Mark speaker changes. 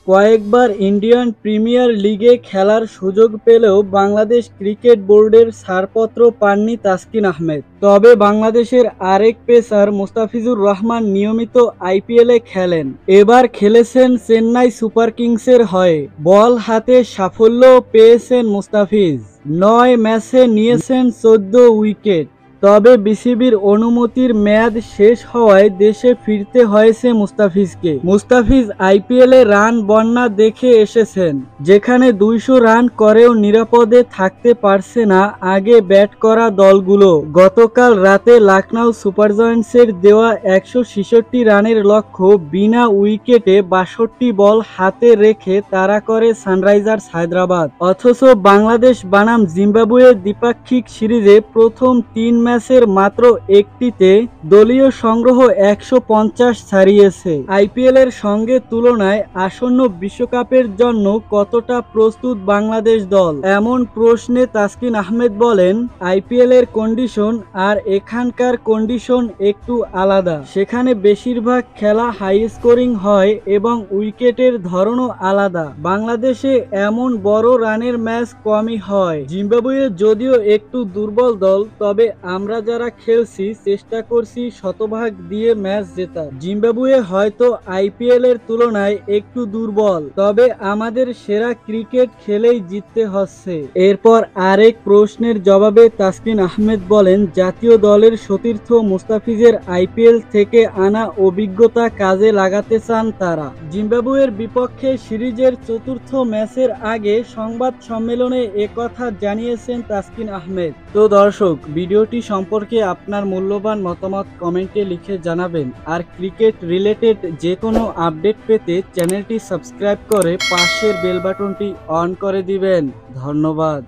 Speaker 1: কয়েকবার Indian premier লিগে খেলার সুযোগ পেলেও বাংলাদেশ ক্রিকেট বোর্ডের ছাড়পত্র পাননি তাসকিন আহমেদ। তবে বাংলাদেশের আরেক পেসার মুস্তাফিজুর রহমান নিয়মিত আইপিএলে খেলেন। এবার খেলেছেন চেন্নাই সুপার কিংসের হয়ে। বল হাতে সাফল্য পেয়েছেন মুস্তাফিজ। ৯ ম্যাচে নিয়েছেন ১৪ উইকেট। তবে বিসিবির অনুমতির মেয়াদ শেষ হওয়ায় দেশে ফিরতে হয়েছে মুস্তাফিজকে। মুস্তাফিজ আইপিএলে রান বন্যা দেখে এসেছেন, যেখানে ২০০ রান করেও নিরাপদে থাকতে পারছে না আগে ব্যাট করা দলগুলো। গতকাল রাতে লখনউ সুপার জায়ান্টসের দেওয়া ১৬৬ রানের লক্ষ্য বিনা উইকেটে ৬২ বল হাতে রেখে তাড়া করে সানরাইজার্স হায়দ্রাবাদ। অথচ বাংলাদেশ বনাম জিম্বাবুয়ে দ্বিপাক্ষিক সিরিজে প্রথম ৩ ম্যাচের মাত্র একটিতে দলীয় সংগ্রহ ১৫০ ছাড়িয়েছে। আইপিএলের সঙ্গে তুলনায় আসন্ন বিশ্বকাপের জন্য কতটা প্রস্তুত বাংলাদেশ দল? এমন প্রশ্নে তাসকিন আহমেদ বলেন, আইপিএলের কন্ডিশন আর এখানকার কন্ডিশন একটু আলাদা। সেখানে বেশিরভাগ খেলা হাই স্কোরিং হয় এবং উইকেটের ধরনও আলাদা। বাংলাদেশে এমন বড় রানের ম্যাচ কমই হয়। জিম্বাবুয়ে যদিও একটু দুর্বল দল, তবে আমরা যারা খেলছি চেষ্টা করছি শতভাগ দিয়ে ম্যাচ জেতার। জিম্বাবুয়ে হয়তো আইপিএল এর তুলনায় একটু দুর্বল, তবে আমাদের সেরা ক্রিকেট খেলেই জিততে হচ্ছে। এরপর আরেক প্রশ্নের জবাবে তাসকিন আহমেদ বলেন, জাতীয় দলের সতীর্থ মুস্তাফিজের আইপিএল থেকে আনা অভিজ্ঞতা কাজে লাগাতে চান তারা। জিম্বাবুয়ের বিপক্ষে সিরিজের চতুর্থ ম্যাচের আগে সংবাদ সম্মেলনে একথা জানিয়েছেন তাসকিন আহমেদ। তো দর্শক, ভিডিওটি সম্পর্কে আপনার মূল্যবান মতামত কমেন্টে লিখে জানাবেন। আর ক্রিকেট রিলেটেড যে কোনো আপডেট পেতে চ্যানেলটি সাবস্ক্রাইব করে পাশের বেল বাটনটি অন করে দিবেন। ধন্যবাদ।